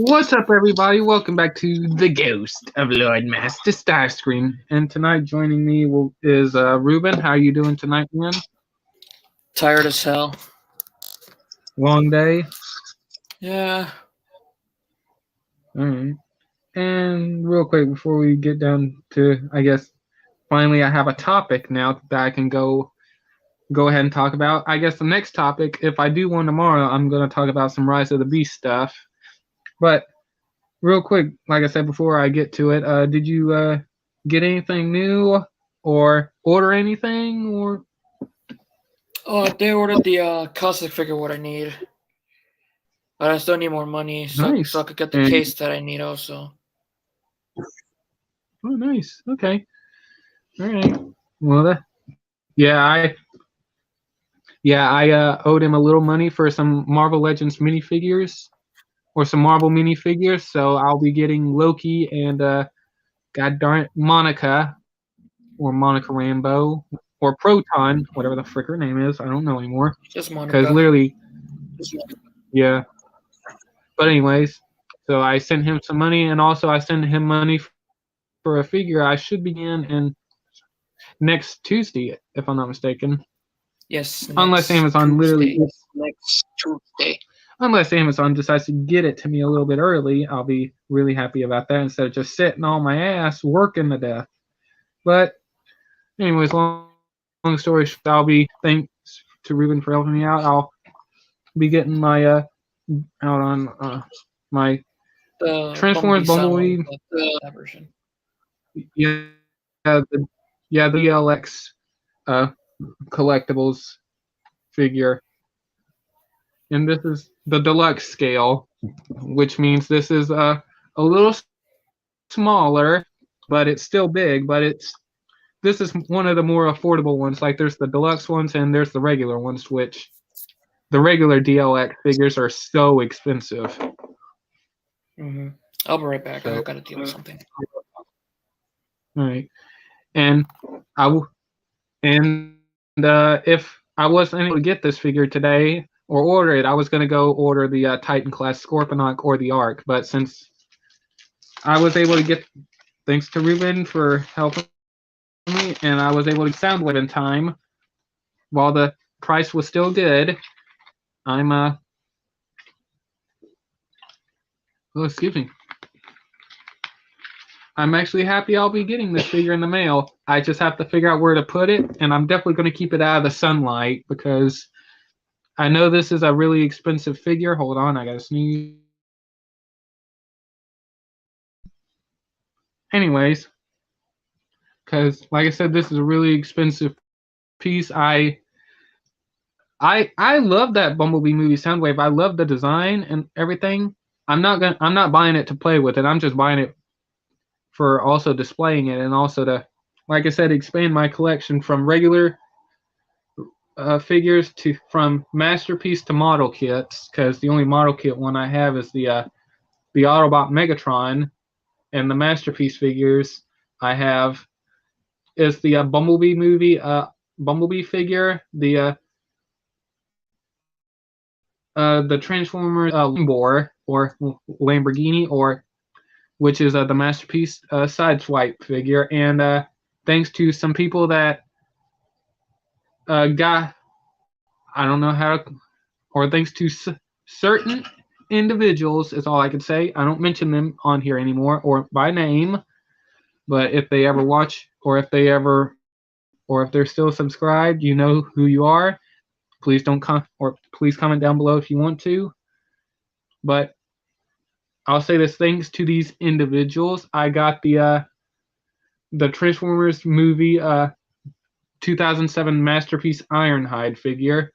What's up, everybody? Welcome back to the Ghost of Lord Master Starscream. And tonight, joining me is Ruben. How are you doing tonight, man? Tired as hell. Long day. Yeah. All right. And real quick, before we get down to, I guess, finally, I have a topic now that I can go ahead and talk about. I guess the next topic, if I do one tomorrow, I'm going to talk about some Rise of the Beast stuff. But real quick, like I said before I get to it, did you get anything new or order anything? Or Oh, they ordered the cosmic figure what I need. But I still need more money so nice. I could get the And, case that I need also. oh, nice. Okay. All right. Well, I owed him a little money for some Marvel Legends minifigures or some Marvel minifigures, so I'll be getting Loki and God darn it, Monica or Monica Rambeau or Proton, whatever the frick her name is. I don't know anymore. Just Because Monica. literally, yeah. But anyways, so I sent him some money, and also I sent him money for a figure I should begin in next Tuesday, if I'm not mistaken. Yes. Unless Amazon Tuesday. next Tuesday. Unless Amazon decides to get it to me a little bit early, I'll be really happy about that instead of just sitting on my ass working to death. But anyways, long story short, I'll be thanks to Ruben for helping me out. I'll be getting my out on my The Transformers Bumblebee. that version. Yeah, the ELX collectibles figure, and this is the deluxe scale, which means this is a little smaller, but it's still big. But this is one of the more affordable ones. Like there's the deluxe ones and there's the regular ones, which the regular DLX figures are so expensive. Mm-hmm. I'll be right back. So, I gotta deal with something. All right, and if I wasn't able to get this figure today or order it, I was going to go order the Titan class Scorponok or the Ark. But since I was able to get, thanks to Ruben for helping me, and I was able to get Soundwave in time while the price was still good, I'm oh, excuse me. I'm actually happy I'll be getting this figure in the mail. I just have to figure out where to put it, and I'm definitely going to keep it out of the sunlight because I know this is a really expensive figure. Hold on, I gotta sneeze. Anyways, because like I said, this is a really expensive piece. I love that Bumblebee movie Soundwave. I love the design and everything. I'm not buying it to play with it. I'm just buying it for also displaying it and also to, like I said, expand my collection from regular figures from masterpiece to model kits. Because the only model kit one I have is the Autobot Megatron, and the masterpiece figures I have is the Bumblebee movie Bumblebee figure, the Transformers Lambo or Lamborghini, or which is the masterpiece Sideswipe figure, and thanks to some people that got, I don't know how, or thanks to certain individuals is all I could say. I don't mention them on here anymore or by name, but if they ever watch or if they're still subscribed, you know who you are. Please don't please comment down below if you want to. But I'll say this: thanks to these individuals, I got the Transformers movie 2007 masterpiece Ironhide figure.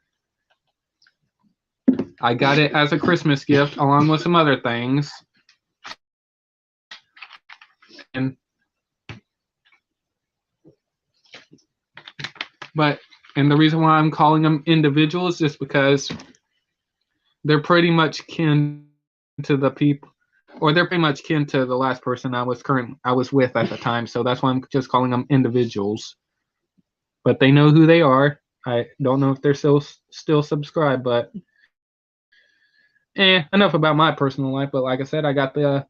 I got it as a Christmas gift along with some other things, and the reason why I'm calling them individuals is because they're pretty much kin to the people, or they're pretty much kin to the last person I was with at the time. So that's why I'm just calling them individuals. But they know who they are. I don't know if they're still subscribed, but enough about my personal life. But like I said, I got the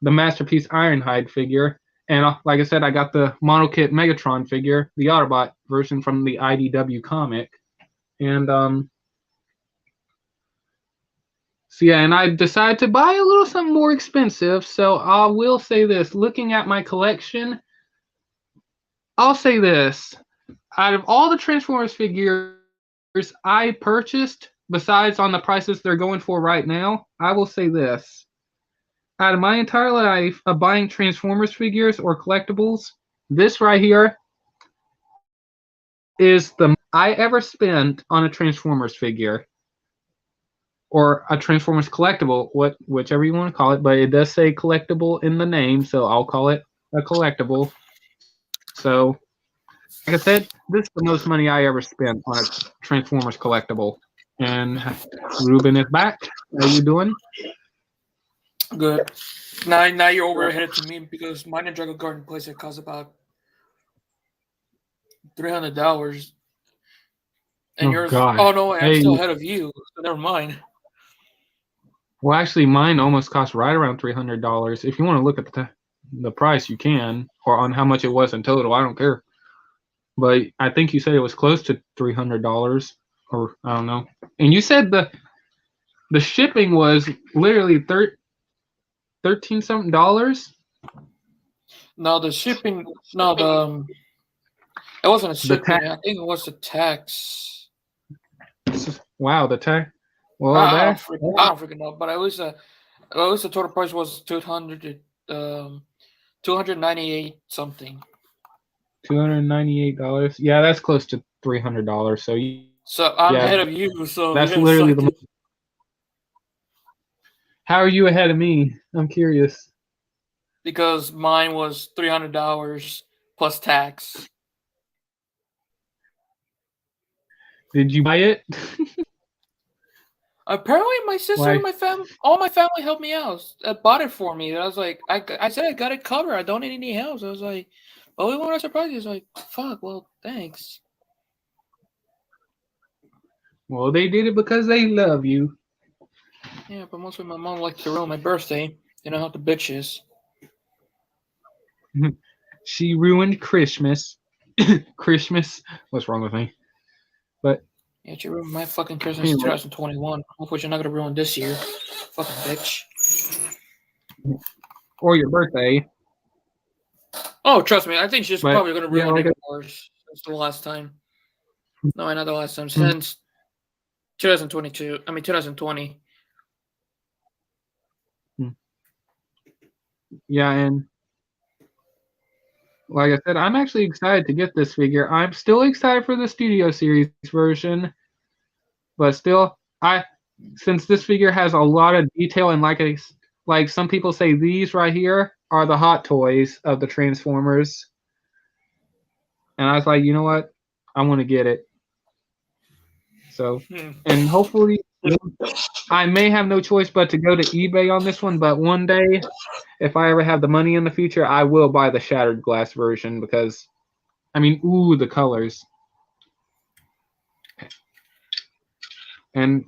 Masterpiece Ironhide figure, and like I said, I got the Model Kit Megatron figure, the Autobot version from the IDW comic, and so yeah, and I decided to buy a little something more expensive. So I will say this: looking at my collection, I'll say this: out of all the Transformers figures I purchased, besides on the prices they're going for right now, I will say this. Out of my entire life of buying Transformers figures or collectibles, this right here is the most I ever spent on a Transformers figure or a Transformers collectible, whichever you want to call it, but it does say collectible in the name, so I'll call it a collectible. So, like I said, this is the most money I ever spent on a Transformers collectible. And Ruben is back. How you doing? Good. Now you're overheaded to me because mine and Dragon Garden playset costs about $300. And Oh, yours, God. oh no, I'm Hey. still ahead of you. So never mind. Well, actually, mine almost cost right around $300. If you want to look at the price, you can, or on how much it was in total. I don't care. But I think you said it was close to $300, or I don't know. And you said the shipping was literally 13 something dollars. No, the shipping. No, it wasn't a shipping. I think it was the tax. Wow, the tax. Well, I don't freaking know. But it was the total price was $298 something. $298. Yeah, that's close to $300. So I'm ahead of you. So that's literally the. How are you ahead of me? I'm curious. Because mine was $300 plus tax. Did you buy it? Apparently, my sister and my family, all my family helped me out. Bought it for me. I was like, I said I got it covered. I don't need any help. I was like, oh, we want to surprise you. I was like, fuck, well, thanks. Well, they did it because they love you. Yeah, but mostly my mom liked to ruin my birthday. You know how the bitch is. She ruined Christmas. Christmas? What's wrong with me? But yeah, she ruined my fucking Christmas in 2021. Hopefully you're not gonna ruin this year. Fucking bitch. Or your birthday. Oh, trust me, I think she's probably gonna ruin it worse since the last time. No, not the last time. Since 2022. I mean 2020. Yeah, and like I said, I'm actually excited to get this figure. I'm still excited for the Studio Series version, but still, since this figure has a lot of detail and like some people say, these right here are the hot toys of the Transformers, and I was like, you know what, I want to get it. So, and hopefully, I may have no choice but to go to eBay on this one. But one day, if I ever have the money in the future, I will buy the shattered glass version because, I mean, ooh, the colors. And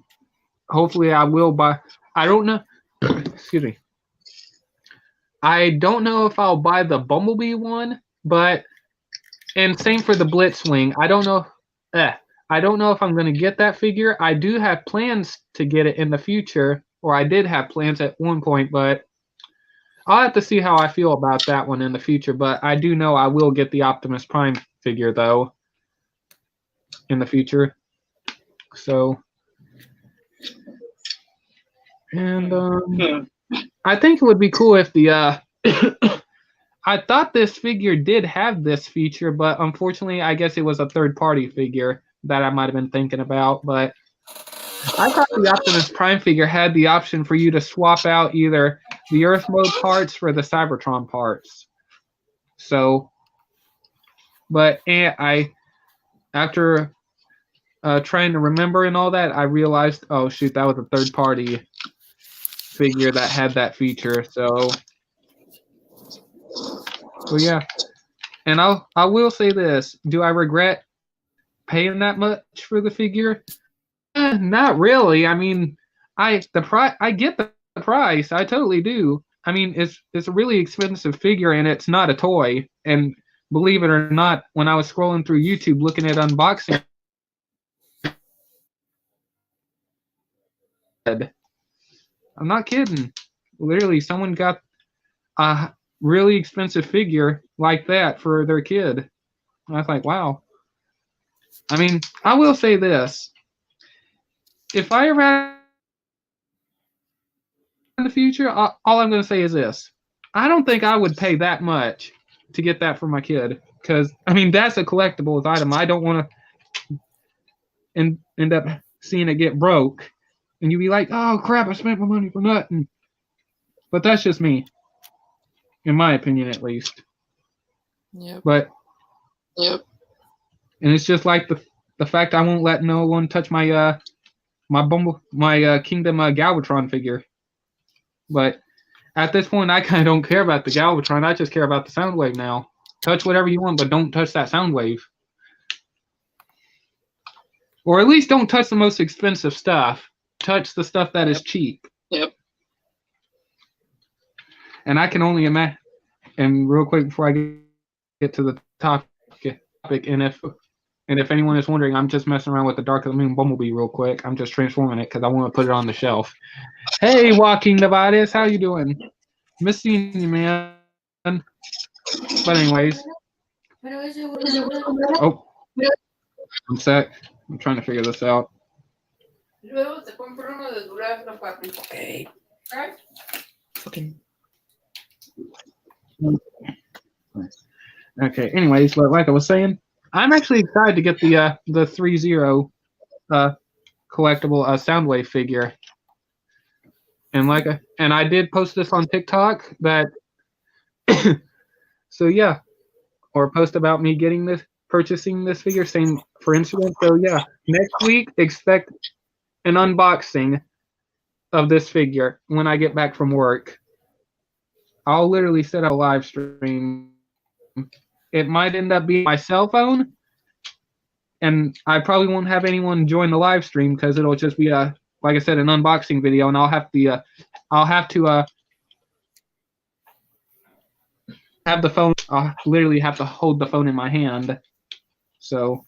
hopefully I will buy, I don't know, excuse me. I don't know if I'll buy the Bumblebee one, but, and same for the Blitzwing. I don't know if I'm going to get that figure. I do have plans to get it in the future, or I did have plans at one point, but I'll have to see how I feel about that one in the future. But I do know I will get the Optimus Prime figure, though, in the future. So, and I think it would be cool if the I thought this figure did have this feature, but unfortunately, I guess it was a third-party figure that I might have been thinking about. But I thought the Optimus Prime figure had the option for you to swap out either the Earth mode parts for the Cybertron parts. So, but after trying to remember and all that, I realized, oh shoot, that was a third-party figure that had that feature. So yeah, and I will say this: do I regret paying that much for the figure? Not really. I mean, I get the price. I totally do. I mean, it's a really expensive figure, and it's not a toy. And believe it or not, when I was scrolling through YouTube looking at unboxing, I'm not kidding. Literally, someone got a really expensive figure like that for their kid. And I was like, wow. I mean, I will say this. If I ever have in the future, all I'm going to say is this. I don't think I would pay that much to get that for my kid. Because, I mean, that's a collectibles item. I don't want to end up seeing it get broke. And you be like, oh, crap, I spent my money for nothing. But that's just me. In my opinion, at least. Yep. But, yep. And it's just like the fact I won't let no one touch my Kingdom Galvatron figure. But at this point, I kind of don't care about the Galvatron. I just care about the Soundwave now. Touch whatever you want, but don't touch that Soundwave. Or at least don't touch the most expensive stuff. Touch the stuff that is cheap. Yep. And I can only imagine. And real quick before I get to the topic, and if anyone is wondering, I'm just messing around with the Dark of the Moon Bumblebee real quick. I'm just transforming it because I want to put it on the shelf. Hey, Walking Dividus, how you doing? Miss seeing you, man. But anyways. Oh. One sec. I'm trying to figure this out. Okay. Fucking. Okay, anyways, but like I was saying, I'm actually excited to get the 3-0 collectible Soundwave figure. And I did post this on TikTok that so yeah, or post about me purchasing this figure, same for Instagram. So yeah, next week expect an unboxing of this figure when I get back from work. I'll literally set up a live stream. It might end up being my cell phone, and I probably won't have anyone join the live stream because it'll just be like I said, an unboxing video, and I'll have to have the phone. I'll literally have to hold the phone in my hand. So,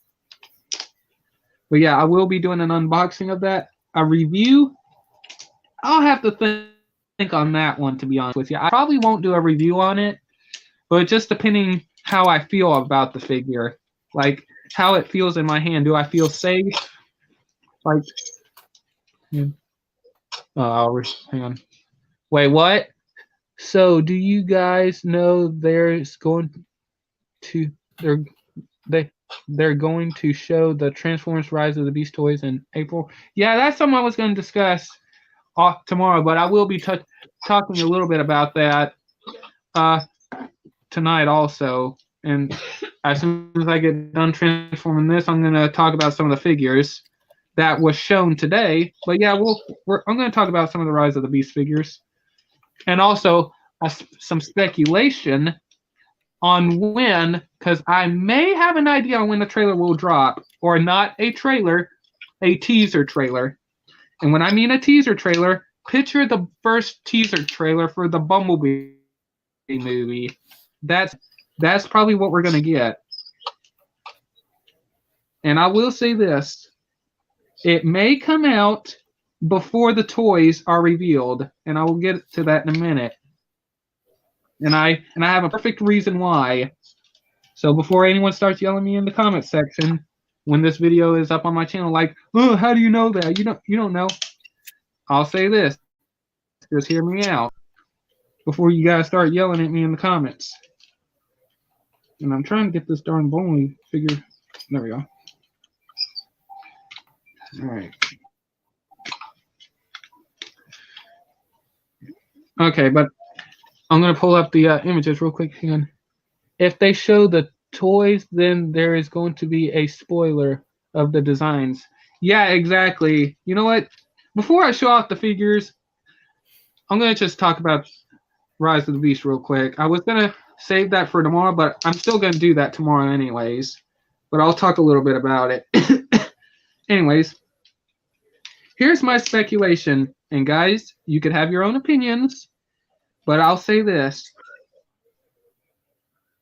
but yeah, I will be doing an unboxing of that. A review. I'll have to think on that one, to be honest with you. I probably won't do a review on it, but just depending how I feel about the figure, like how it feels in my hand. Do I feel safe? Like, hang on. Wait, what? So, do you guys know they're going to show the Transformers Rise of the Beast toys in April? Yeah, that's something I was going to discuss tomorrow, but I will be talking a little bit about that tonight also. And as soon as I get done transforming this, I'm going to talk about some of the figures that was shown today. But yeah, I'm going to talk about some of the Rise of the Beast figures. And also some speculation on when, because I may have an idea on when the trailer will drop, or not a trailer, a teaser trailer. And when I mean a teaser trailer, picture the first teaser trailer for the Bumblebee movie. That's probably what we're going to get. And I will say this. It may come out before the toys are revealed, and I will get to that in a minute. And I have a perfect reason why. So before anyone starts yelling at me in the comment section when this video is up on my channel, like, oh, how do you know that? You don't know. I'll say this. Just hear me out before you guys start yelling at me in the comments. And I'm trying to get this darn Bumblebee figure. There we go. All right. Okay, but I'm going to pull up the images real quick. Hang on. If they show the toys, then there is going to be a spoiler of the designs. Yeah, exactly. You know what? Before I show off the figures, I'm going to just talk about Rise of the Beast real quick. I was going to save that for tomorrow, but I'm still going to do that tomorrow anyways. But I'll talk a little bit about it. Anyways, here's my speculation And guys, you could have your own opinions, but I'll say this.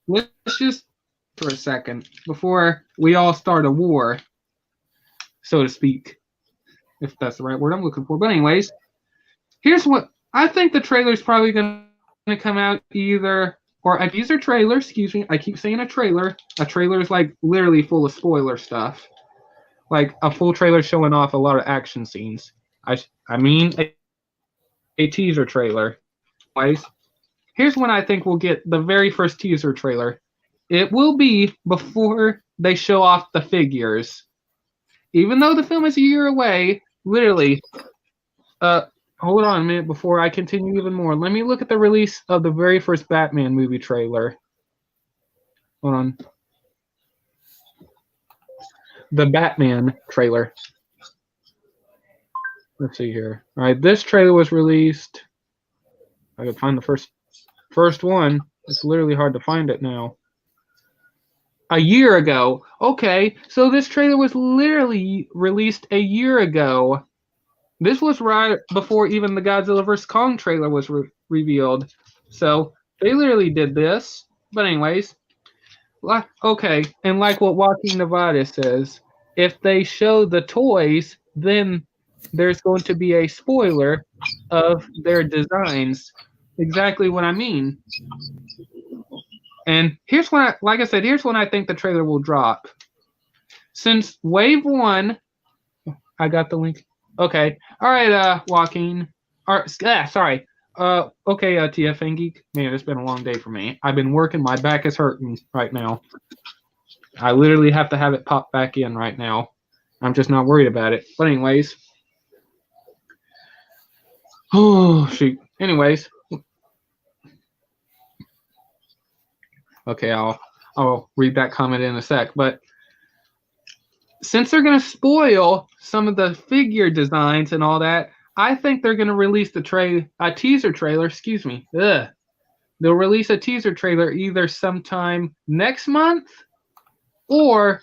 Let's just for a second before we all start a war, so to speak, if that's the right word I'm looking for. But anyways, here's what I think the trailer's probably going to come out either, or a teaser trailer, excuse me. I keep saying a trailer. A trailer is like literally full of spoiler stuff. Like a full trailer showing off a lot of action scenes. I mean a teaser trailer. Anyways, here's when I think we'll get the very first teaser trailer. It will be before they show off the figures. Even though the film is a year away, literally, hold on a minute before I continue even more. Let me look at the release of the very first Batman movie trailer. Hold on. The Batman trailer. Let's see here. All right, this trailer was released. I could find the first one. It's literally hard to find it now. A year ago. Okay, so this trailer was literally released a year ago. This was right before even the Godzilla vs. Kong trailer was revealed. So they literally did this. But anyways, okay, and like what Joaquin Nevada says, if they show the toys, then there's going to be a spoiler of their designs. Exactly what I mean. And here's when here's when I think the trailer will drop. Since Wave 1, I got the link. Okay. All right, Joaquin. Sorry. Okay, TF and Geek. Man, it's been a long day for me. I've been working. My back is hurting right now. I literally have to have it pop back in right now. I'm just not worried about it. But anyways. Oh, shoot. Anyways. Okay, I'll read that comment in a sec. But since they're going to spoil some of the figure designs and all that, I think they're going to release a teaser trailer. Excuse me. They'll release a teaser trailer either sometime next month or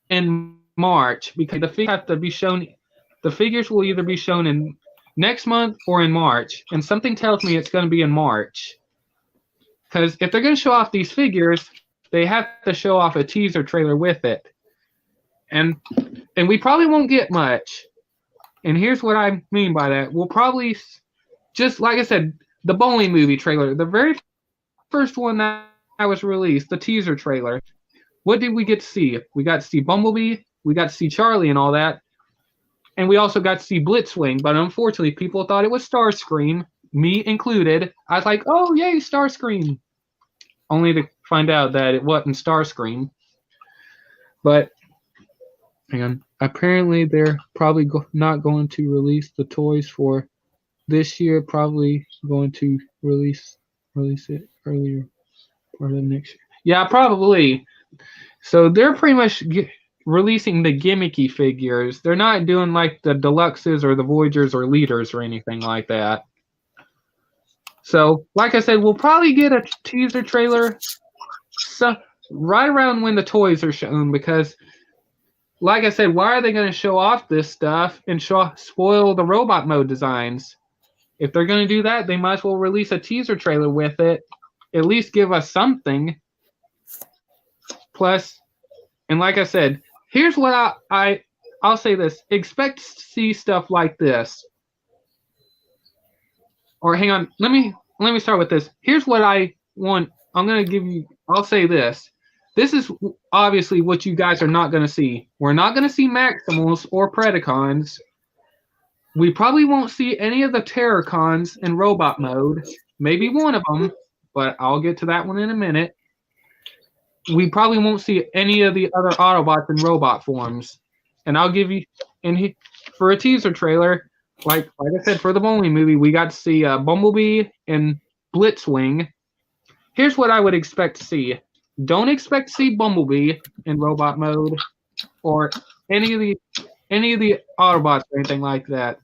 in March, because the figures have to be shown. The figures will either be shown in next month or in March, and something tells me it's going to be in March. Because if they're going to show off these figures, they have to show off a teaser trailer with it. And we probably won't get much. And here's what I mean by that. We'll probably, just like I said, the bowling movie trailer, the very first one that was released, the teaser trailer. What did we get to see? We got to see Bumblebee, we got to see Charlie and all that. And we also got to see Blitzwing, but unfortunately people thought it was Starscream, me included. I was like, oh yay, Starscream. Only to find out that it wasn't Starscream. But hang on. Apparently they're probably not going to release the toys for this year. Probably going to release it earlier part of next year. Yeah, probably. So they're pretty much releasing the gimmicky figures. They're not doing like the deluxes or the Voyagers or Leaders or anything like that. So, like I said, we'll probably get a teaser trailer right around when the toys are shown, because, like I said, why are they going to show off this stuff and spoil the robot mode designs? If they're going to do that, they might as well release a teaser trailer with it. At least give us something. Plus, and like I said, here's what I'll say this. Expect to see stuff like this. Or hang on, let me start with this. Here's what I want. I'll say this. This is obviously what you guys are not going to see. We're not going to see Maximals or Predacons. We probably won't see any of the Terrorcons in robot mode. Maybe one of them, but I'll get to that one in a minute. We probably won't see any of the other Autobots in robot forms. And I'll give you, for a teaser trailer, like I said, for the bowling movie, we got to see Bumblebee and Blitzwing. Here's what I would expect to see. Don't expect to see Bumblebee in robot mode or any of the Autobots or anything like that.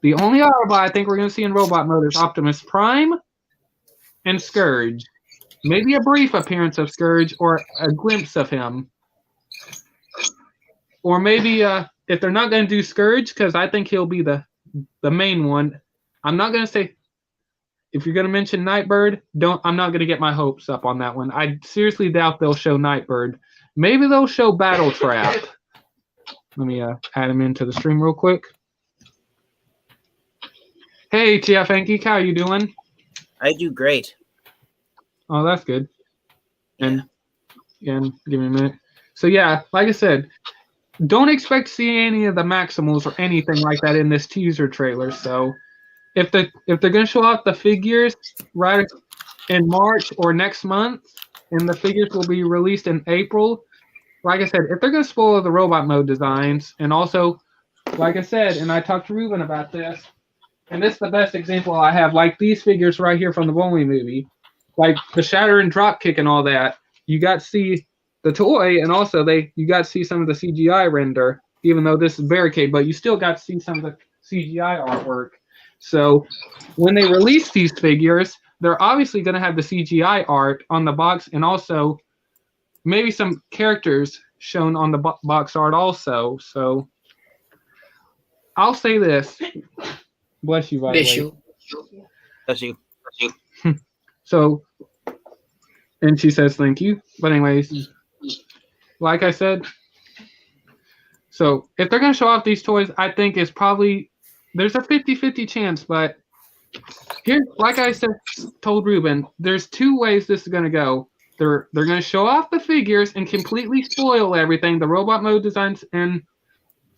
The only Autobot I think we're going to see in robot mode is Optimus Prime and Scourge. Maybe a brief appearance of Scourge or a glimpse of him. Or maybe if they're not going to do Scourge, because I think he'll be the the main one. I'm not gonna say if you're gonna mention Nightbird. I'm not gonna get my hopes up on that one. I seriously doubt they'll show Nightbird. Maybe they'll show Battle Trap. Let me add him into the stream real quick. Hey, TF Anki, how you doing? I do great. Oh, that's good. And give me a minute. So yeah, like I said, don't expect to see any of the Maximals or anything like that in this teaser trailer. So if they're gonna show off the figures right in March or next month, and the figures will be released in April, like I said, if they're gonna spoil the robot mode designs, and also, like I said, and I talked to Ruben about this, and this is the best example I have, like these figures right here from the Bumblebee movie, like the shatter and drop kick and all that. You got to see the toy, and also you got to see some of the CGI render, even though this is barricade, but you still got to see some of the CGI artwork. So when they release these figures, they're obviously going to have the CGI art on the box, and also maybe some characters shown on the box art also. So I'll say this. Bless you, by the way. Bless you. So, and she says thank you. But anyways, like I said, so if they're going to show off these toys, I think it's probably, there's a 50-50 chance, but here, like I said, told Ruben, there's two ways this is going to go. They're going to show off the figures and completely spoil everything, the robot mode designs, and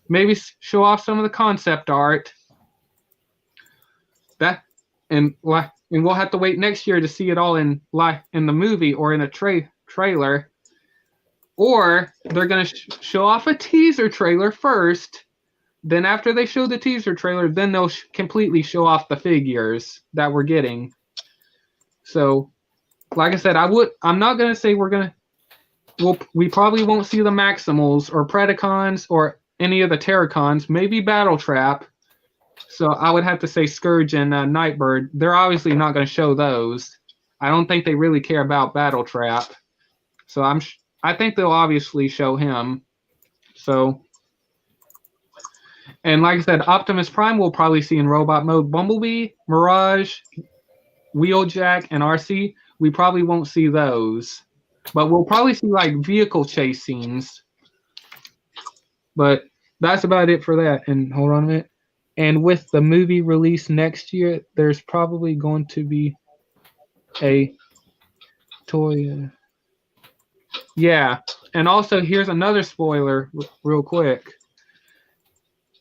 maybe show off some of the concept art. And we'll have to wait next year to see it all in the movie or in a trailer. Or they're going to show off a teaser trailer first. Then after they show the teaser trailer, then they'll completely show off the figures that we're getting. So, like I said, I'm not going to say we probably won't see the Maximals or Predacons or any of the Terracons, maybe Battle Trap. So I would have to say Scourge and Nightbird. They're obviously not going to show those. I don't think they really care about Battle Trap. So I think they'll obviously show him. So, and like I said, Optimus Prime we'll probably see in robot mode. Bumblebee, Mirage, Wheeljack, and RC, we probably won't see those. But we'll probably see like vehicle chase scenes. But that's about it for that. And hold on a minute. And with the movie release next year, there's probably going to be a toy. Yeah. And also, here's another spoiler real quick.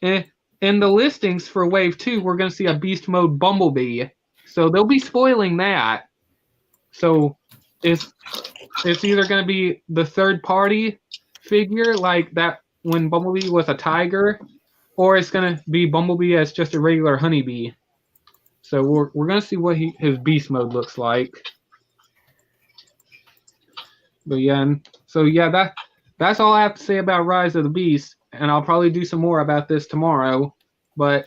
In the listings for Wave 2, we're going to see a Beast Mode Bumblebee. So they'll be spoiling that. So it's either going to be the third-party figure, like that when Bumblebee was a tiger, or it's going to be Bumblebee as just a regular honeybee. So we're going to see what his beast mode looks like. But yeah, that's all I have to say about Rise of the Beast. And I'll probably do some more about this tomorrow. But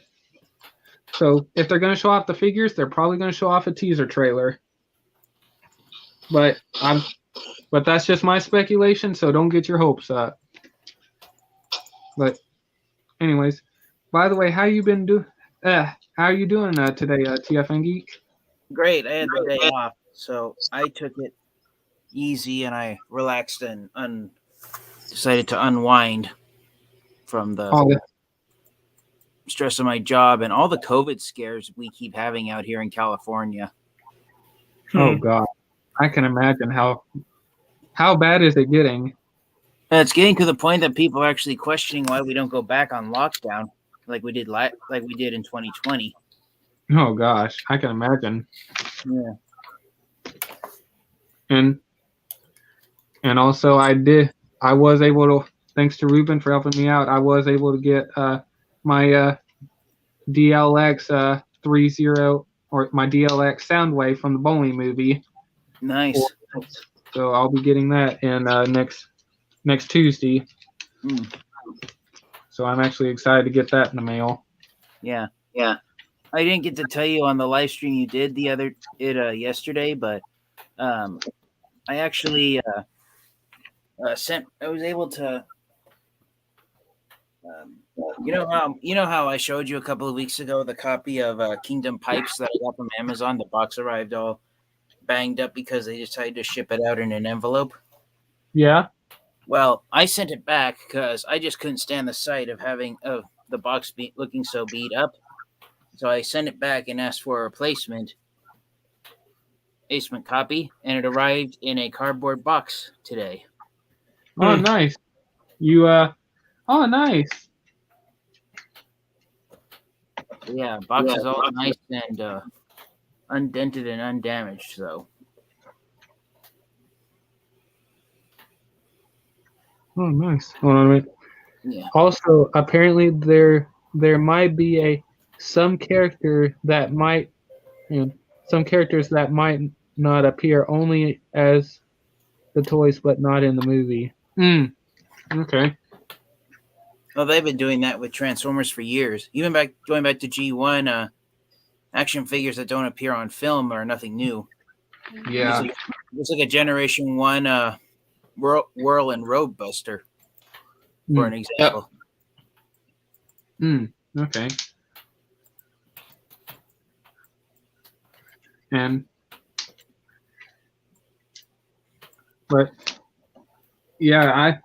so if they're going to show off the figures, they're probably going to show off a teaser trailer. But that's just my speculation, so don't get your hopes up. But anyways, by the way, how you been doing? How are you doing today, TFN Geek? Great. I had the day off, so I took it easy and I relaxed and decided to unwind from the stress of my job and all the COVID scares we keep having out here in California. Oh God, I can imagine how bad is it getting? It's getting to the point that people are actually questioning why we don't go back on lockdown like we did in 2020. Oh gosh, I can imagine. Yeah. And also I was able to, thanks to Ruben for helping me out, I was able to get my DLX 30 or my DLX Soundwave from the Bowling movie. Nice. So I'll be getting that in next Tuesday. So I'm actually excited to get that in the mail. Yeah. I didn't get to tell you on the live stream you did yesterday, but I actually I was able to You know how I showed you a couple of weeks ago the copy of Kingdom Pipes that I got from Amazon. The box arrived all banged up because they decided to ship it out in an envelope. Yeah. Well, I sent it back because I just couldn't stand the sight of having the box looking so beat up. So I sent it back and asked for a replacement copy, and it arrived in a cardboard box today. Oh, nice. You Oh, nice. Yeah, box is all nice and undented and undamaged. So. Oh, nice. Hold on a minute. Yeah. Also, apparently there might be some characters that might not appear only as the toys, but not in the movie. Okay. Well, they've been doing that with Transformers for years. Even going back to G1, action figures that don't appear on film are nothing new. Yeah. It's like a Generation 1 Whirl and Roadbuster, for an example. Okay. But yeah,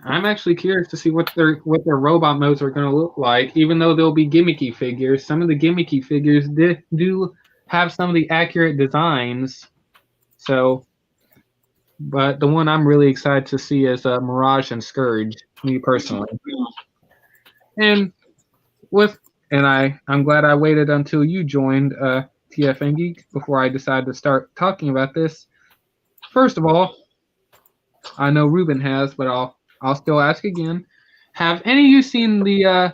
I'm actually curious to see what their robot modes are going to look like. Even though they'll be gimmicky figures, some of the gimmicky figures do have some of the accurate designs. So, but the one I'm really excited to see is Mirage and Scourge, me personally. And I'm glad I waited until you joined TFN Geek before I decided to start talking about this. First of all, I know Ruben has, but I'll still ask again. Have any of you seen the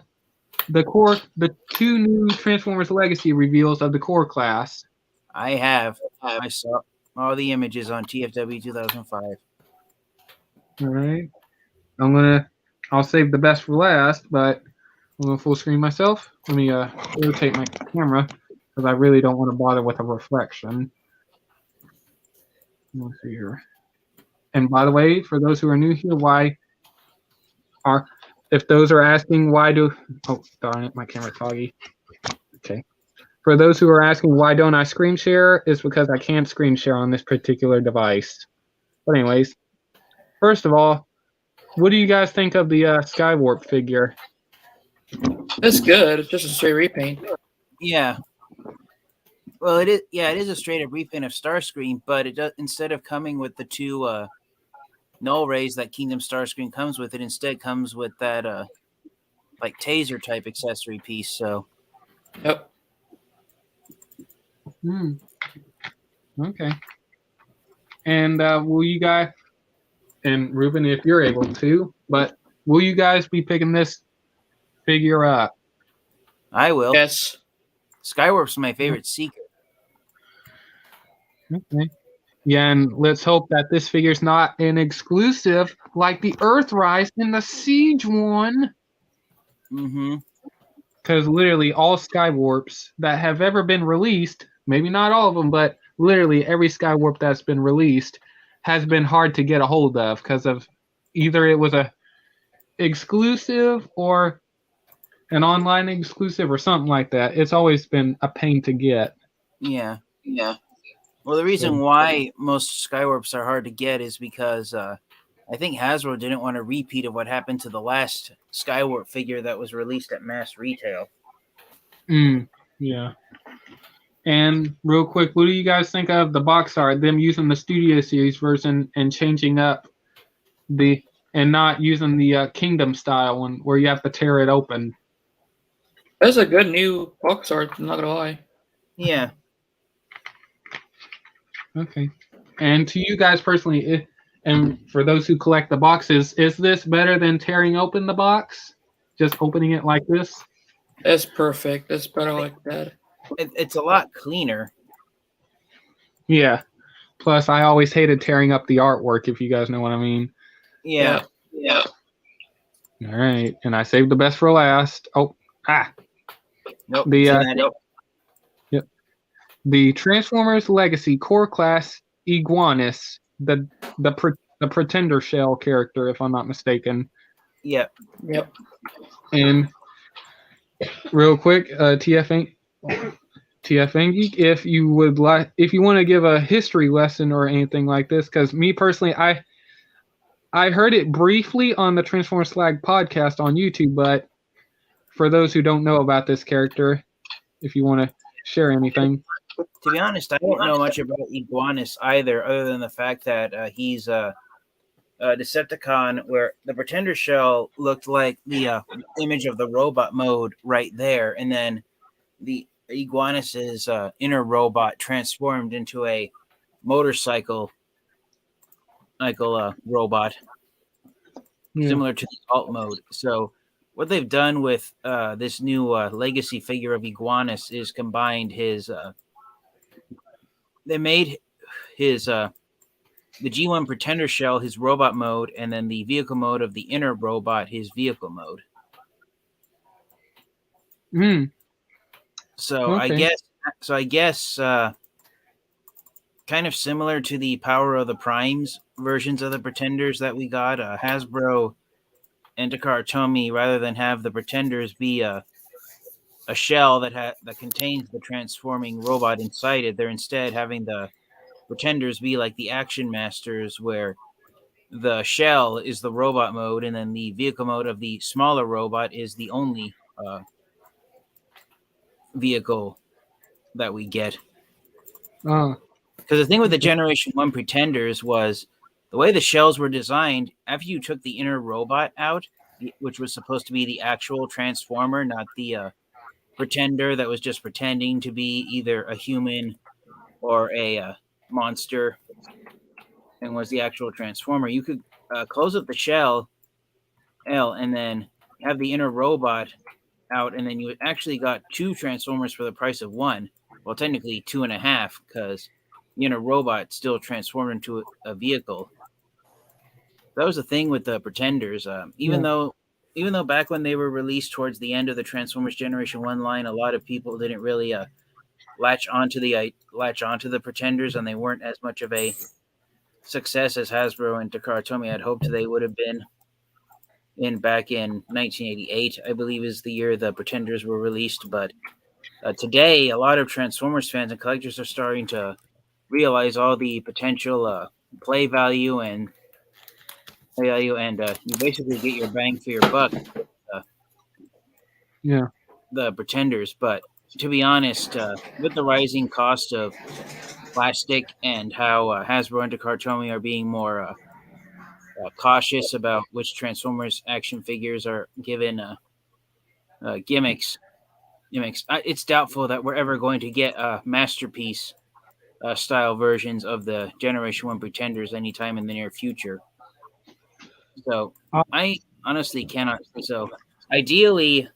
two new Transformers Legacy reveals of the core class? I have. I saw all the images on TFW 2005. All right. I'll save the best for last, but I'm going to full screen myself. Let me rotate my camera because I really don't want to bother with a reflection. Let's see here. And by the way, for those who are new here, if those are asking oh darn it, my camera's foggy. Okay. For those who are asking why don't I screen share, it's because I can't screen share on this particular device. But anyways, first of all, what do you guys think of the Skywarp figure? It's good. It's just a straight repaint. Yeah. Well, it is. Yeah, it is a straight up repaint of Starscream, but it does, instead of coming with the two null rays that Kingdom Starscream comes with, it instead comes with that like taser type accessory piece. So. Yep. Okay. And will you guys, and Ruben, if you're able to, but will you guys be picking this figure up? I will. Yes. Skywarp's my favorite Seeker. Okay. Yeah, and let's hope that this figure's not an exclusive like the Earthrise and the Siege one. Because literally all Skywarps that have ever been released, maybe not all of them, but literally every Skywarp that's been released has been hard to get a hold of because of either it was a exclusive or an online exclusive or something like that. It's always been a pain to get. Yeah. Well, the reason why most Skywarps are hard to get is because I think Hasbro didn't want a repeat of what happened to the last Skywarp figure that was released at mass retail. Yeah. And real quick, what do you guys think of the box art? Them using the Studio Series version and changing up and not using the Kingdom style one where you have to tear it open. That's a good new box art. I'm not gonna lie. Yeah. Okay. And to you guys personally, and for those who collect the boxes, is this better than tearing open the box? Just opening it like this? That's perfect. That's better like that. It's a lot cleaner. Yeah. Plus, I always hated tearing up the artwork, if you guys know what I mean. Yeah. All right. And I saved the best for last. Nope. Yep. The Transformers Legacy Core Class Iguanus, the Pretender Shell character, if I'm not mistaken. Yep. And real quick, TF Geek, if you would like, if you want to give a history lesson or anything like this, because me personally, I heard it briefly on the Transformers Flag podcast on YouTube, but for those who don't know about this character, if you want to share anything. To be honest, I don't know much about Iguanus either, other than the fact that he's a Decepticon, where the Pretender shell looked like the image of the robot mode right there, and then the Iguanus's inner robot transformed into a motorcycle robot, similar to the alt mode. So what they've done with this new legacy figure of Iguanus is combined his they made his the G1 Pretender shell his robot mode, and then the vehicle mode of the inner robot his vehicle mode. So okay. I guess kind of similar to the Power of the Primes versions of the Pretenders that we got, Hasbro and Takara Tomy, rather than have the Pretenders be a shell that contains the transforming robot inside it, they're instead having the Pretenders be like the Action Masters, where the shell is the robot mode, and then the vehicle mode of the smaller robot is the only vehicle that we get. Because the thing with the Generation 1 Pretenders was the way the shells were designed, after you took the inner robot out, which was supposed to be the actual Transformer, not the Pretender that was just pretending to be either a human or a monster and was the actual Transformer, you could close up the shell and then have the inner robot out, and then you actually got 2 Transformers for the price of 1. Well, technically 2.5, because the inner robot still transformed into a vehicle. That was the thing with the Pretenders. Even though back when they were released towards the end of the Transformers Generation 1 line, a lot of people didn't really latch onto the Pretenders, and they weren't as much of a success as Hasbro and Takara Tomy had hoped they would have been. Back in 1988, I believe, is the year the Pretenders were released. But today, a lot of Transformers fans and collectors are starting to realize all the potential play value, and you basically get your bang for your buck. The Pretenders, but to be honest, with the rising cost of plastic and how Hasbro and Takara Tomy are being more cautious about which Transformers action figures are given gimmicks, it's doubtful that we're ever going to get masterpiece style versions of the Generation 1 Pretenders anytime in the near future. So I honestly cannot. So ideally,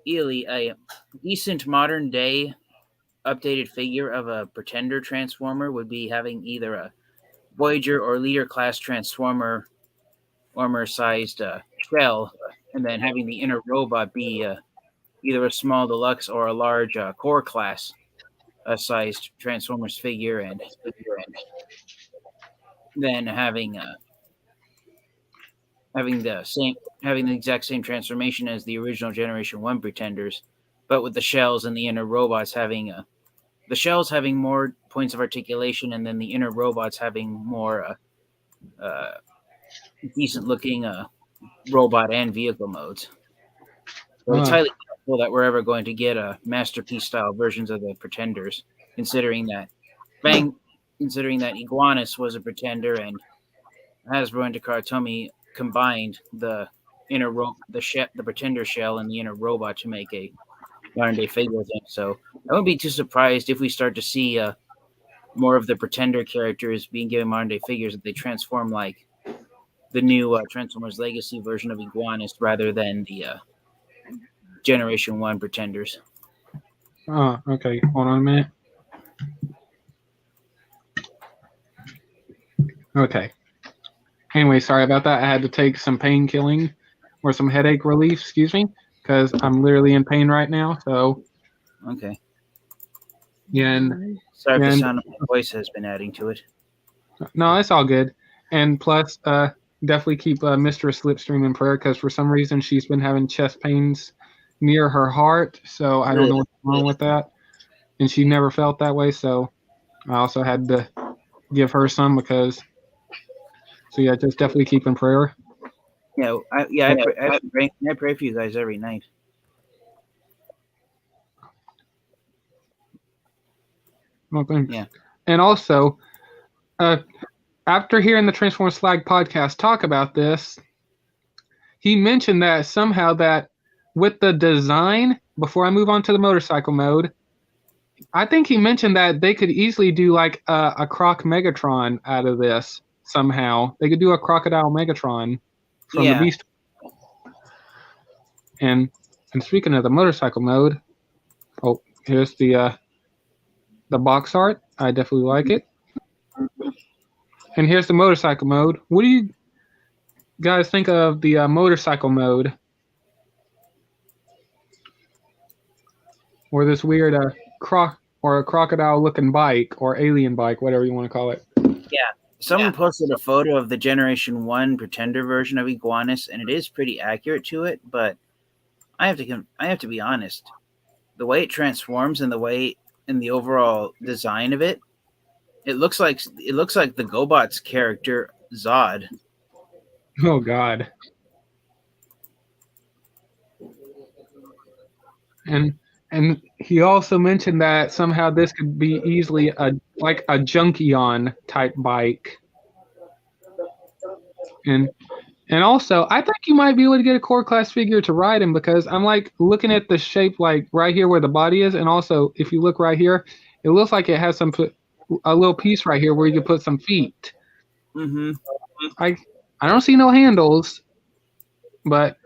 a decent modern day updated figure of a Pretender Transformer would be having either a Voyager or Leader class Transformer armor-sized shell, and then having the inner robot be either a small deluxe or a large core class sized Transformers figure, and then having the exact same transformation as the original Generation 1 Pretenders, but with the shells and the inner robots having the shells having more points of articulation, and then the inner robots having more decent looking robot and vehicle modes. So it's highly doubtful that we're ever going to get masterpiece style versions of the Pretenders, considering that Iguanus was a Pretender, and Hasbro and Takara Tomy combined the the Pretender shell and the inner robot to make a modern day figure with him. So I wouldn't be too surprised if we start to see more of the Pretender characters being given modern day figures, that they transform like the new Transformers Legacy version of Iguanus rather than the Generation 1 Pretenders. Oh, okay. Hold on a minute. Okay. Anyway, sorry about that. I had to take some pain killing or some headache relief, excuse me, because I'm literally in pain right now. So. Okay. Yeah. And, sorry if the sound of my voice has been adding to it. No, it's all good. And plus, definitely keep Mistress Slipstream in prayer because for some reason she's been having chest pains near her heart. So I don't know what's wrong with that. And she never felt that way. So I also had to give her some because. So yeah, just definitely keep in prayer. Yeah, I pray for you guys every night. Well, thanks. Yeah. And also, after hearing the Transformers Flag podcast talk about this, he mentioned that somehow that with the design, before I move on to the motorcycle mode, I think he mentioned that they could easily do like a Croc Megatron out of this somehow. They could do a Crocodile Megatron from the Beast. And speaking of the motorcycle mode, oh, here's the box art. I definitely like it. And here's the motorcycle mode. What do you guys think of the motorcycle mode? Or this weird crocodile-looking bike or alien bike, whatever you want to call it. Yeah. Someone posted a photo of the Generation 1 Pretender version of Iguanus, and it is pretty accurate to it, but I have to be honest. The way it transforms and the overall design of it, it looks like the GoBots character Zod. Oh God. And he also mentioned that somehow this could be easily a Junkion type bike. And also, I think you might be able to get a core class figure to ride him because I'm like looking at the shape like right here where the body is, and also if you look right here, it looks like it has a little piece right here where you could put some feet. Mm-hmm. I don't see no handles, but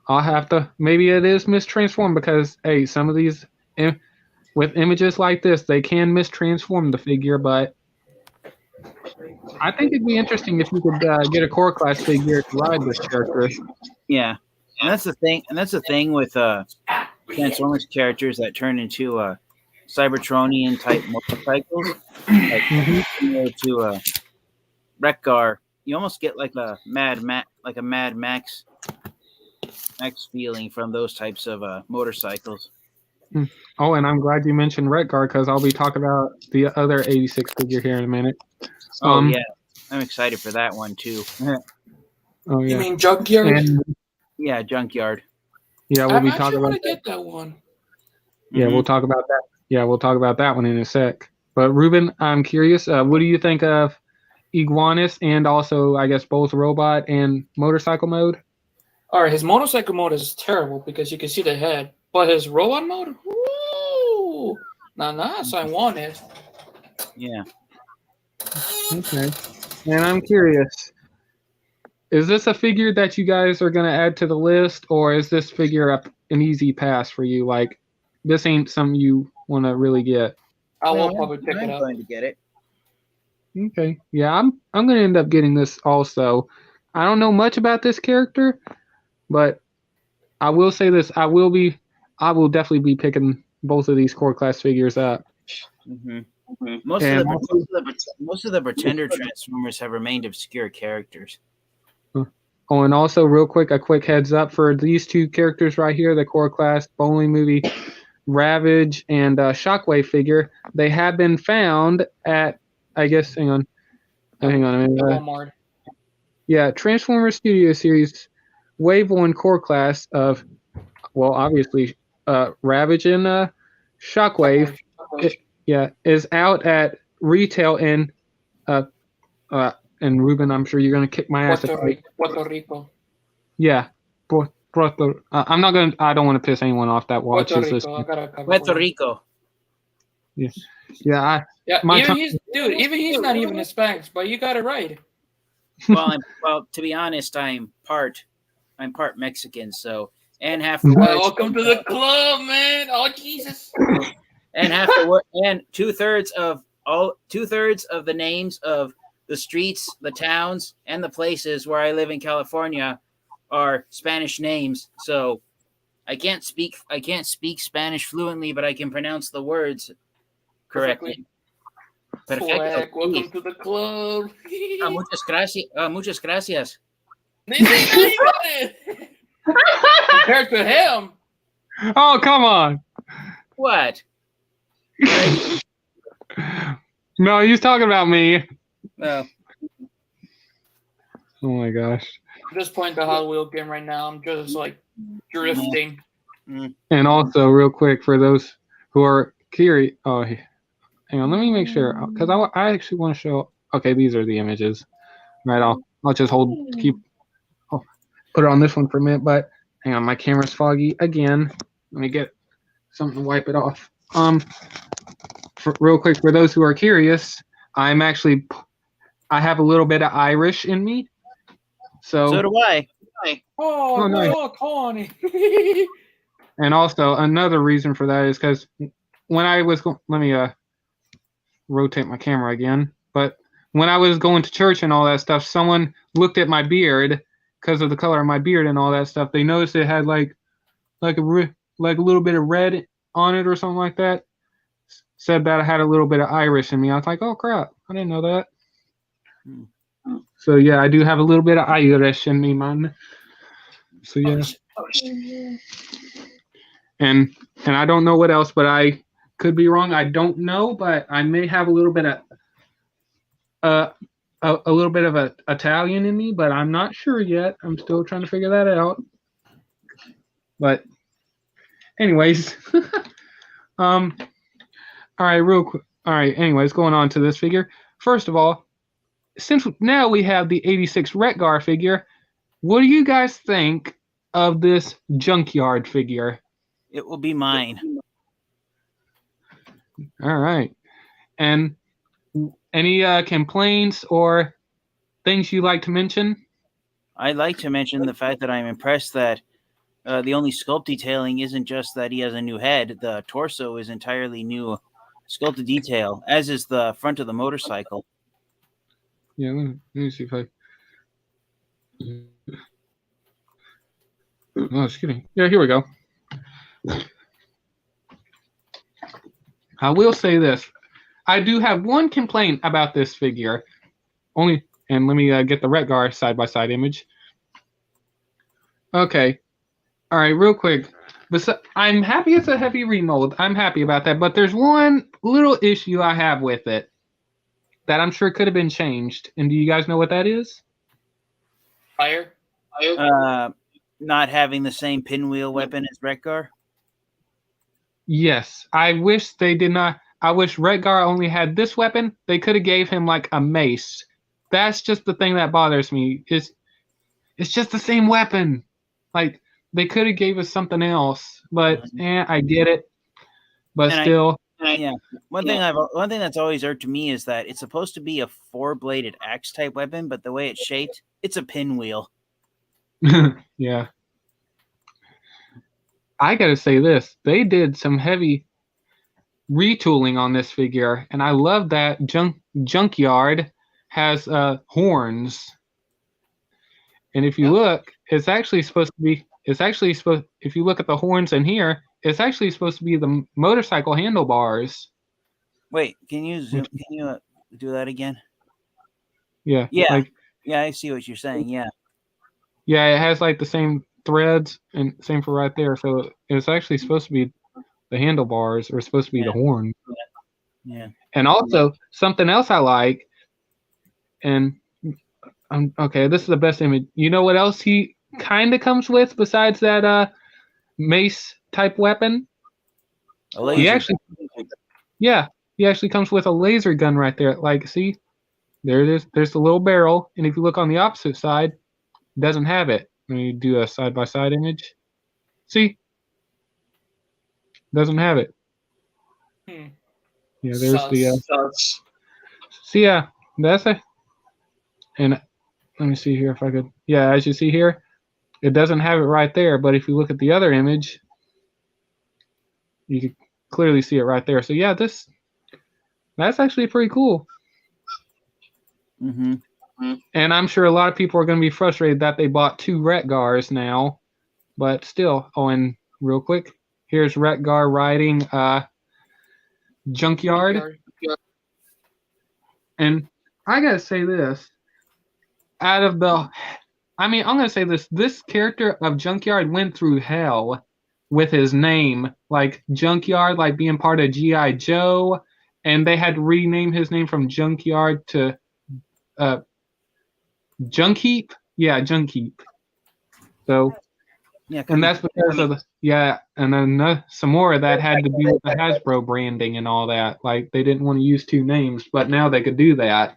I'll have to. Maybe it is mistransformed because hey, some of these with images like this, they can mistransform the figure, but. I think it'd be interesting if you could get a core class figure to ride this character. Yeah, and that's the thing. And that's the thing with Transformers characters that turn into Cybertronian type motorcycles, like similar to Rhett Gar. You almost get like a Mad Max feeling from those types of motorcycles. Oh, and I'm glad you mentioned Rhett Gar because I'll be talking about the other 86 figure here in a minute. Yeah, I'm excited for that one too. Oh yeah. You mean Junkyard? Yeah, Junkyard. Yeah, we'll be talking about. I want to get that one. Yeah, we'll talk about that. Yeah, we'll talk about that one in a sec. But Ruben, I'm curious. What do you think of Iguanus and also, I guess, both robot and motorcycle mode? All right, his motorcycle mode is terrible because you can see the head, but his robot mode, woo! Nice, I want it. Yeah. Okay. And I'm curious, is this a figure that you guys are going to add to the list, or is this figure an easy pass for you? Like, this ain't something you want to really get. I will probably pick it up. I'm going to get it. Okay. Yeah, I'm going to end up getting this also. I don't know much about this character, but I will say this: I will definitely be picking both of these core class figures up. Mm-hmm. Most of the Pretender Transformers have remained obscure characters. Oh, and also, real quick, a quick heads up for these two characters right here, the core class bowling movie Ravage and Shockwave figure. They have been found at, I guess, hang on a minute. Walmart. Yeah, Transformers Studio Series Wave 1 core class of, well, obviously, Ravage and Shockwave. Is out at retail in and Ruben, I'm sure you're gonna kick my ass. Puerto Rico. Yeah, I don't want to piss anyone off that watches this. Puerto Rico. Yeah. Even he's not even Hispanic, but you got it right. Well, to be honest, I'm part Mexican, so and half the welcome to the club, man. Oh Jesus. And half the word, and 2/3 of the names of the streets, the towns, and the places where I live in California are Spanish names. So I can't speak Spanish fluently, but I can pronounce the words correctly. Perfecto. Welcome to the club. Muchas gracias. Compared to him. Oh, come on. What? No, he's talking about me. No. Oh my gosh. I'm just playing the Hot Wheel game right now. I'm just like drifting. And also, real quick, for those who are curious, hang on, let me make sure, because I actually want to show. Okay, these are the images. Right, I'll just put it on this one for a minute. But hang on, my camera's foggy again. Let me get something to wipe it off. Real quick, for those who are curious, I have a little bit of Irish in me. So do I. Oh, nice. Connie. And also, another reason for that is because when I was going, let me rotate my camera again. But when I was going to church and all that stuff, someone looked at my beard because of the color of my beard and all that stuff. They noticed it had like a little bit of red on it or something like that. Said that I had a little bit of Irish in me. I was like, oh crap, I didn't know that. So yeah, I do have a little bit of Irish in me, man. So yeah. And I don't know what else, but I could be wrong. I don't know, but I may have a little bit of Italian in me, but I'm not sure yet. I'm still trying to figure that out. But anyways, all right, real quick. All right, anyways, going on to this figure. First of all, since now we have the 86 Rhett Gar figure, what do you guys think of this junkyard figure? It will be mine. All right. And any complaints or things you like to mention? I'd like to mention the fact that I'm impressed that the only sculpt detailing isn't just that he has a new head. The torso is entirely new sculpted detail, as is the front of the motorcycle. Yeah, let me see if I... Oh, just kidding. Yeah, here we go. I will say this. I do have one complaint about this figure. And let me get the Rhett Gar side-by-side image. Okay. All right, real quick. I'm happy it's a heavy remold. I'm happy about that. But there's one little issue I have with it that I'm sure could have been changed. And do you guys know what that is? Fire? Not having the same pinwheel weapon as Rhett Gar? Yes. I wish they did not. I wish Rhett Gar only had this weapon. They could have gave him like a mace. That's just the thing that bothers me. It's just the same weapon. Like, they could have gave us something else. But I get it. But And still. One thing that's always irked to me is that it's supposed to be a 4-bladed axe type weapon, but the way it's shaped, it's a pinwheel. Yeah. I gotta say this. They did some heavy retooling on this figure, and I love that junkyard has horns. And if you look, if you look at the horns in here, it's actually supposed to be the motorcycle handlebars. Wait, can you do that again? Yeah. Yeah. I see what you're saying. Yeah. Yeah, it has like the same threads and same for right there. So it's actually supposed to be the handlebars, or supposed to be the horn. Yeah. And also something else I like, and okay, this is the best image. You know what else he kind of comes with besides that mace type weapon? A laser. He actually comes with a laser gun right there. Like, see, there it is. There's the little barrel, and if you look on the opposite side, it doesn't have it. Let me do a side-by-side image. See, doesn't have it. Yeah, there's See, yeah, that's it. And let me see here if I could. Yeah, as you see here, it doesn't have it right there. But if you look at the other image, you can clearly see it right there. So yeah, that's actually pretty cool. Mm-hmm. And I'm sure a lot of people are going to be frustrated that they bought 2 Rhett Gars now, but still. Oh, and real quick, here's Rhett Gar riding Junkyard. And I gotta say this: out of I mean, I'm gonna say this. This character of Junkyard went through hell with his name, like Junkyard, like being part of GI Joe, and they had to rename his name from Junkyard to Junkheap. Yeah, Junkheap. So, Yeah, and that's because of and then some more of that had to be with the Hasbro branding and all that. Like they didn't want to use two names, but now they could do that,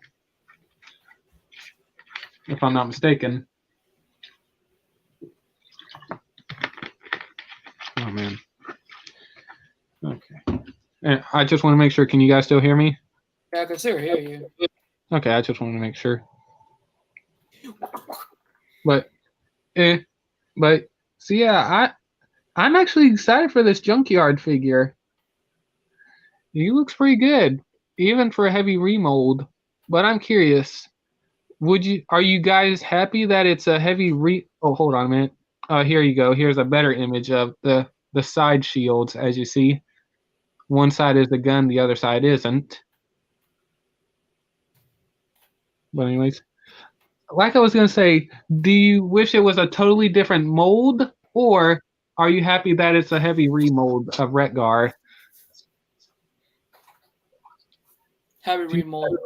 if I'm not mistaken. Oh man. Okay. And I just want to make sure. Can you guys still hear me? Yeah, I can still hear you. Okay, I just wanted to make sure. But so yeah, I'm actually excited for this Junkyard figure. He looks pretty good, even for a heavy remold. But I'm curious, are you guys happy that it's a heavy oh, hold on a minute. Here you go. Here's a better image of the side shields, as you see. One side is the gun, the other side isn't. But anyways, like I was going to say, do you wish it was a totally different mold, or are you happy that it's a heavy remold of Rhett Gar? Heavy remold.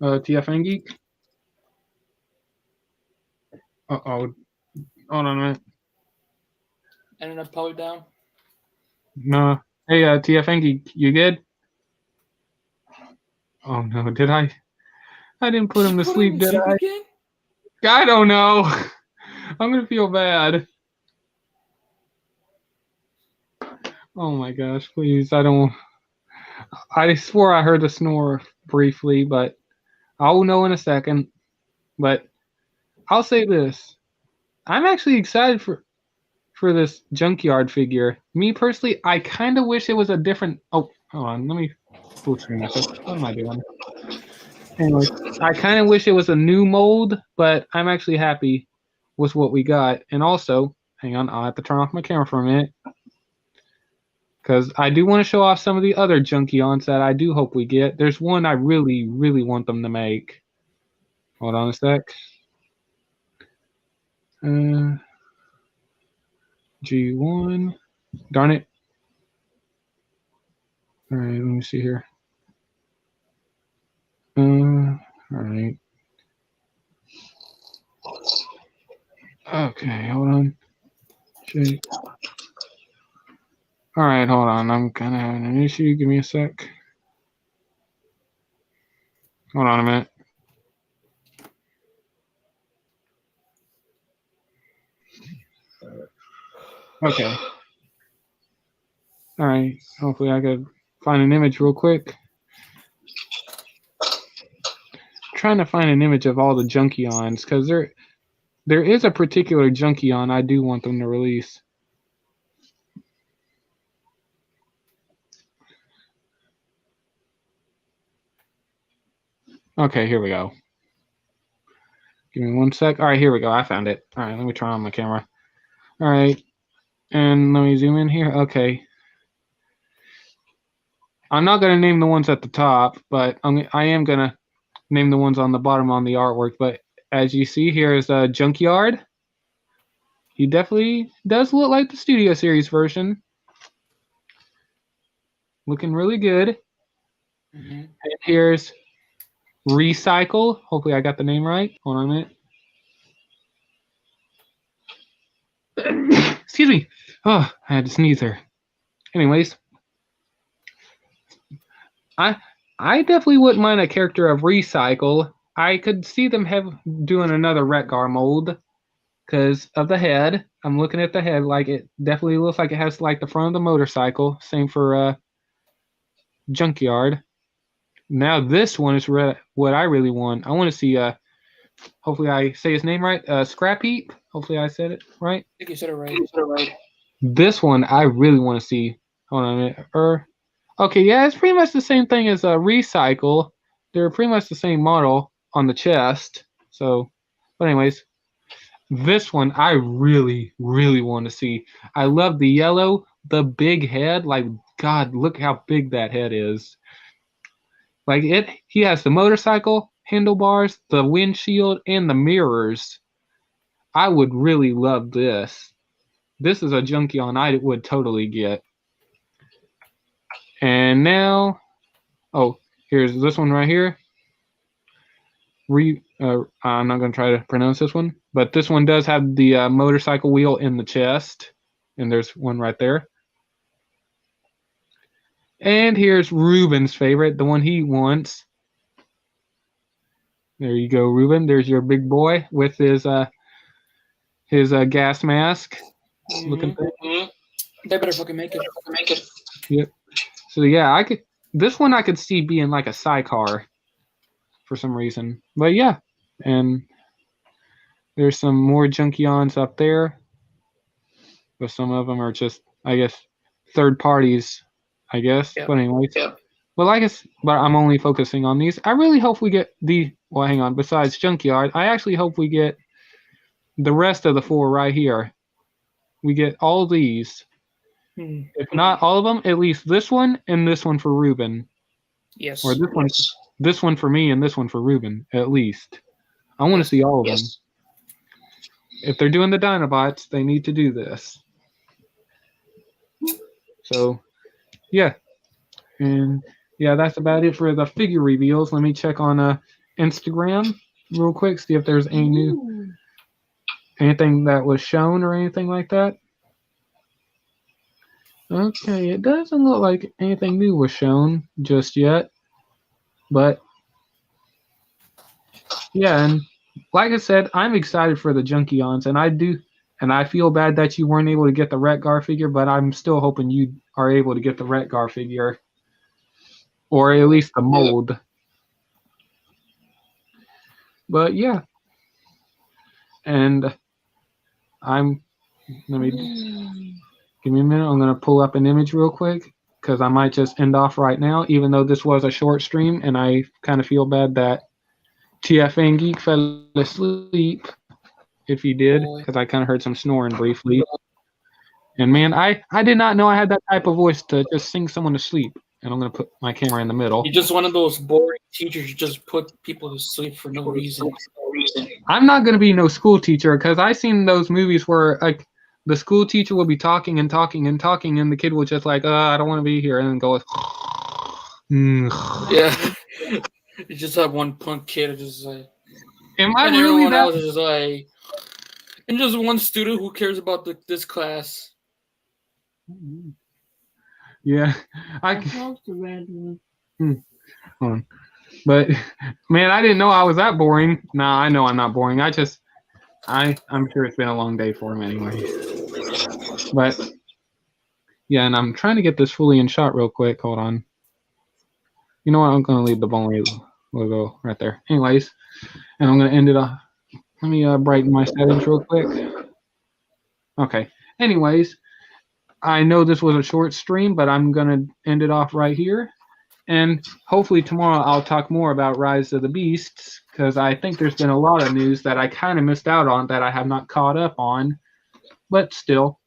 TFN Geek? Uh-oh. Hold on a minute. And then pull it down. No. Hey, TFN Geek, you good? Oh, no. Did I? I didn't put him to sleep, did I? Again? I don't know. I'm going to feel bad. Oh, my gosh. Please, I swore I heard a snore briefly, but I'll know in a second. But I'll say this. I'm actually excited for this Junkyard figure. Me personally, I kind of wish it was a different... Oh, hold on. Let me full screen myself. What am I doing? Anyway, I kind of wish it was a new mold, but I'm actually happy with what we got. And also, hang on, I'll have to turn off my camera for a minute, because I do want to show off some of the other Junkions that I do hope we get. There's one I really, really want them to make. Hold on a sec. G1. Darn it. All right, let me see here. All right. Okay, hold on. Shake. All right, hold on. I'm kind of having an issue. Give me a sec. Hold on a minute. Okay. All right. Hopefully I could find an image real quick. Trying to find an image of all the Junkions, because there is a particular Junkion I do want them to release. Okay, here we go. Give me one sec. All right, here we go. I found it. All right, let me turn on my camera. All right, and let me zoom in here. Okay. I'm not going to name the ones at the top, but I am going to name the ones on the bottom on the artwork. But as you see, here is a Junkyard. He definitely does look like the Studio Series version. Looking really good. Mm-hmm. And here's Recycle. Hopefully I got the name right. Hold on a minute. Excuse me. Oh, I had to sneeze there. Anyways. I definitely wouldn't mind a character of Recycle. I could see them doing another Rhett Gar mold because of the head. I'm looking at the head, like it definitely looks like it has like the front of the motorcycle. Same for Junkyard. Now this one is what I really want. I want to see hopefully I say his name right. Scrap Heap. Hopefully I said it right. I think you said it right. This one I really want to see. Hold on a minute. Okay, yeah, it's pretty much the same thing as a Recycle. They're pretty much the same model on the chest. So, but anyways, this one I really, really want to see. I love the yellow, the big head. Like, God, look how big that head is. Like he has the motorcycle handlebars, the windshield, and the mirrors. I would really love this. This is a Junkion I would totally get. And now, oh, here's this one right here. I'm not going to try to pronounce this one, but this one does have the motorcycle wheel in the chest, and there's one right there. And here's Ruben's favorite, the one he wants. There you go, Ruben. There's your big boy with his gas mask. Looking thing. They better fucking make it. Yep. So yeah, this one I could see being like a sidecar for some reason. But yeah, and there's some more Junkions up there. But some of them are just, I guess, third parties, I guess. Yep. But anyways. Yep. Well, but I'm only focusing on these. I really hope we get well, hang on. Besides Junkyard, I actually hope we get the rest of the 4 right here. We get all these. If not all of them, at least this one and this one for Ruben. Yes. Or this one for me and this one for Ruben, at least. I want to see all of them. If they're doing the Dinobots, they need to do this. So, yeah. And, yeah, that's about it for the figure reveals. Let me check on Instagram real quick, see if there's anything that was shown or anything like that. Okay, it doesn't look like anything new was shown just yet. But, yeah, and like I said, I'm excited for the Junkions, and I feel bad that you weren't able to get the Rhett Gar figure, but I'm still hoping you are able to get the Rhett Gar figure. Or at least the mold. But, yeah. And let me... Give me a minute. I'm going to pull up an image real quick because I might just end off right now, even though this was a short stream, and I kind of feel bad that TFN Geek fell asleep, if he did, because I kind of heard some snoring briefly. And, man, I did not know I had that type of voice to just sing someone to sleep. And I'm going to put my camera in the middle. You're just one of those boring teachers who just put people to sleep for no reason. I'm not going to be no school teacher because I've seen those movies where, like, the school teacher will be talking and talking and talking, and the kid will just like, I don't want to be here, and then go, yeah. You just have one punk kid who's just like, am I really that? Else is just like, and just one student who cares about this class. Yeah, Hold on. But man, I didn't know I was that boring. Nah, I know I'm not boring. I'm sure it's been a long day for him anyway. But yeah, and I'm trying to get this fully in shot real quick. Hold on. You know what? I'm gonna leave the Bumblebee logo right there. Anyways, and I'm gonna end it off. Let me brighten my settings real quick. Okay. Anyways, I know this was a short stream, but I'm gonna end it off right here. And hopefully tomorrow I'll talk more about Rise of the Beasts because I think there's been a lot of news that I kind of missed out on that I have not caught up on, but still.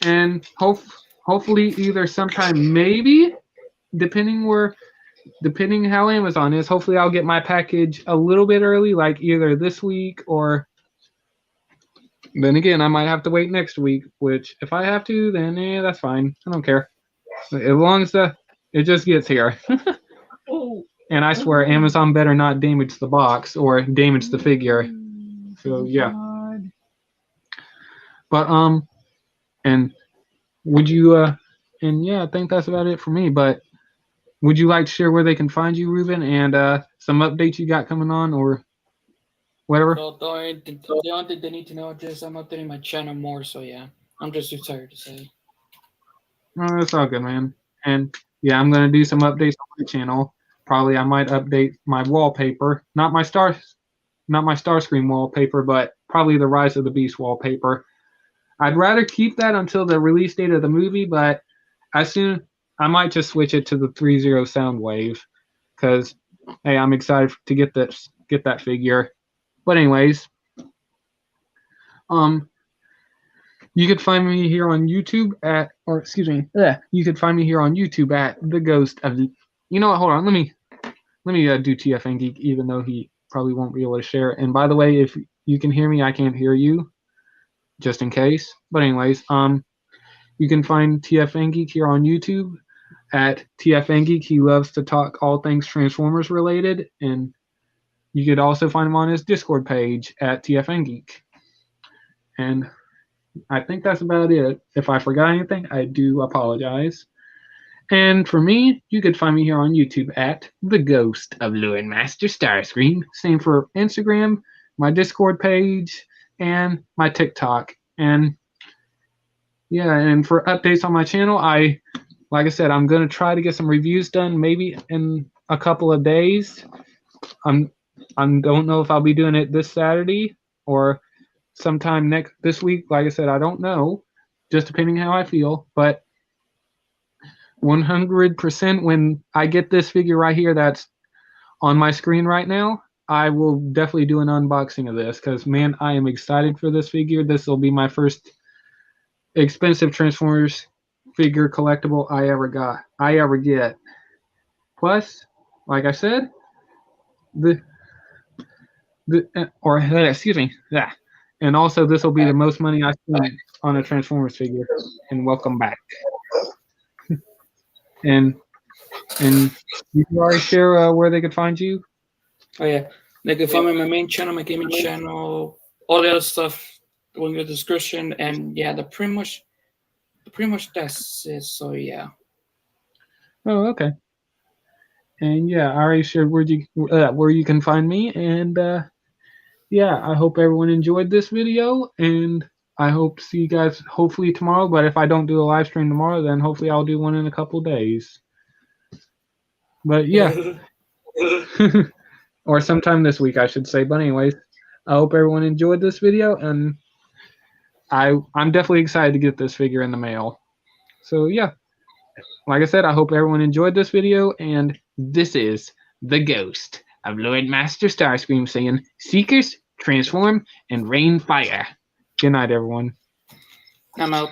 And hopefully either sometime maybe, depending how Amazon is, hopefully I'll get my package a little bit early, like either this week or then again I might have to wait next week, which if I have to, then that's fine. I don't care. As long as it just gets here. And I swear Amazon better not damage the box or damage the figure. So yeah. But and would you and yeah, I think that's about it for me. But would you like to share where they can find you, Ruben, and some updates you got coming on or whatever? The only thing they need to know is I'm updating my channel more, so yeah. I'm just too tired to say. No, that's all good, man. And yeah, I'm gonna do some updates on my channel. Probably I might update my wallpaper, not my Starscream wallpaper, but probably the Rise of the Beast wallpaper. I'd rather keep that until the release date of the movie, but as soon I might just switch it to the 3.0 Soundwave because hey, I'm excited to get that figure. But anyways, you could find me here on YouTube you could find me here on YouTube at The Ghost of... You know what? Hold on. let me do TFN Geek, even though he probably won't be able to share. And by the way, if you can hear me, I can't hear you, just in case. But anyways, you can find TFN Geek here on YouTube at TFN Geek. He loves to talk all things Transformers related, and you could also find him on his Discord page at TFN Geek. And I think that's about it. If I forgot anything, I do apologize. And for me, you could find me here on YouTube at The Ghost of Lord Master Starscream. Same for Instagram, my Discord page, and my TikTok. And yeah, and for updates on my channel, like I said, I'm going to try to get some reviews done maybe in a couple of days. I don't know if I'll be doing it this Saturday or sometime this week. Like I said, I don't know, just depending how I feel. But 100% when I get this figure right here that's on my screen right now, I will definitely do an unboxing of this because, man, I am excited for this figure. This will be my first expensive Transformers figure collectible I ever get. Plus, like I said, excuse me, yeah. And also, this will be the most money I spend on a Transformers figure. And welcome back. And you can already share where they could find you. Oh yeah, they can find me on my main channel, my gaming channel, all the other stuff in the description, and yeah, pretty much that's it. So yeah. Oh, okay. And yeah, I already shared where you can find me, and yeah, I hope everyone enjoyed this video, and I hope to see you guys hopefully tomorrow. But if I don't do a live stream tomorrow, then hopefully I'll do one in a couple days. But yeah, or sometime this week, I should say. But anyways, I hope everyone enjoyed this video, and I'm definitely excited to get this figure in the mail. So yeah, like I said, I hope everyone enjoyed this video, and this is The Ghost of Lord Master Starscream saying, Seekers, transform, and rain fire. Good night, everyone. I'm out.